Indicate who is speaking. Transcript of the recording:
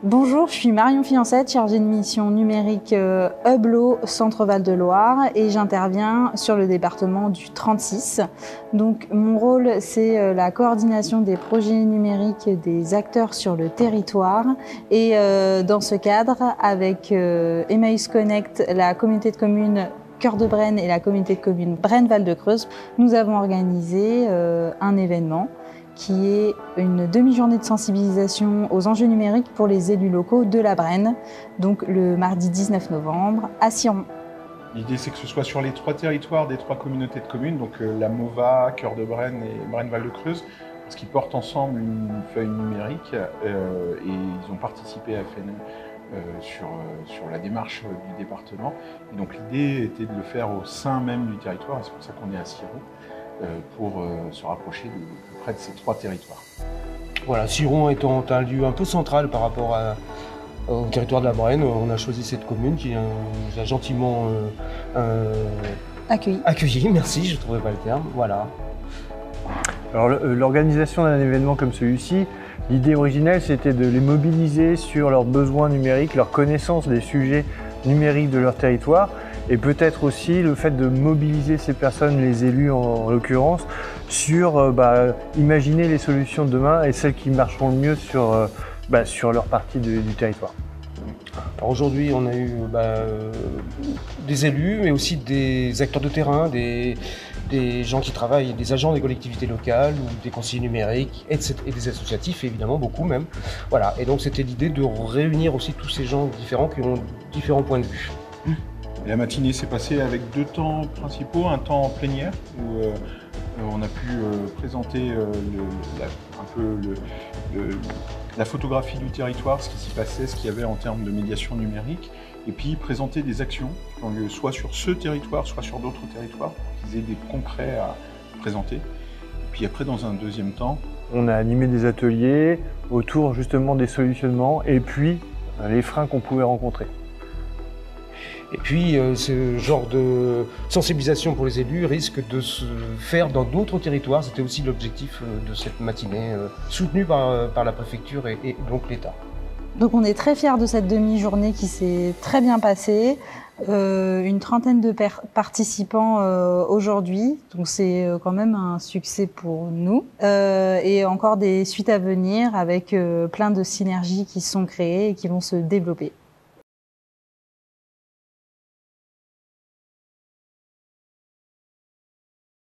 Speaker 1: Bonjour, je suis Marion Fiancette, chargée de mission numérique Hublot Centre Val de Loire et j'interviens sur le département du 36. Donc mon rôle c'est la coordination des projets numériques des acteurs sur le territoire et dans ce cadre avec Emmaüs Connect, la communauté de communes Cœur de Brenne et la communauté de communes Brenne-Val de Creuse, nous avons organisé un événement qui est une demi-journée de sensibilisation aux enjeux numériques pour les élus locaux de la Brenne, donc le mardi 19 novembre à Ciron.
Speaker 2: L'idée, c'est que ce soit sur les 3 territoires des 3 communautés de communes, donc la MOVA, Cœur de Brenne et Brenne-Val de Creuse, parce qu'ils portent ensemble une feuille numérique et ils ont participé à FNE sur la démarche du département. Et donc l'idée était de le faire au sein même du territoire, et c'est pour ça qu'on est à Ciron, pour se rapprocher de près de ces 3 territoires.
Speaker 3: Voilà, Ciron étant un lieu un peu central par rapport au territoire de la Brenne, on a choisi cette commune qui nous a gentiment accueillis, merci, je ne trouvais pas le terme, voilà.
Speaker 4: Alors l'organisation d'un événement comme celui-ci, l'idée originelle c'était de les mobiliser sur leurs besoins numériques, leur connaissance des sujets numériques de leur territoire, et peut-être aussi le fait de mobiliser ces personnes, les élus en l'occurrence, sur imaginer les solutions de demain et celles qui marcheront le mieux sur leur partie du territoire.
Speaker 3: Alors aujourd'hui, on a eu des élus, mais aussi des acteurs de terrain, des gens qui travaillent, des agents des collectivités locales, ou des conseillers numériques, et des associatifs, évidemment, beaucoup même. Voilà, et donc c'était l'idée de réunir aussi tous ces gens différents qui ont différents points de vue.
Speaker 2: Et la matinée s'est passée avec 2 temps principaux, un temps en plénière, où on a pu présenter la photographie du territoire, ce qui s'y passait, ce qu'il y avait en termes de médiation numérique, et puis présenter des actions qui ont lieu soit sur ce territoire, soit sur d'autres territoires, pour qu'ils aient des concrets à présenter. Et puis après, dans un deuxième temps,
Speaker 4: on a animé des ateliers autour justement des solutionnements et puis les freins qu'on pouvait rencontrer.
Speaker 3: Et puis, ce genre de sensibilisation pour les élus risque de se faire dans d'autres territoires. C'était aussi l'objectif de cette matinée, soutenue par la préfecture et donc l'État.
Speaker 1: Donc on est très fiers de cette demi-journée qui s'est très bien passée. Une trentaine de participants aujourd'hui, donc c'est quand même un succès pour nous. Et encore des suites à venir avec plein de synergies qui sont créées et qui vont se développer.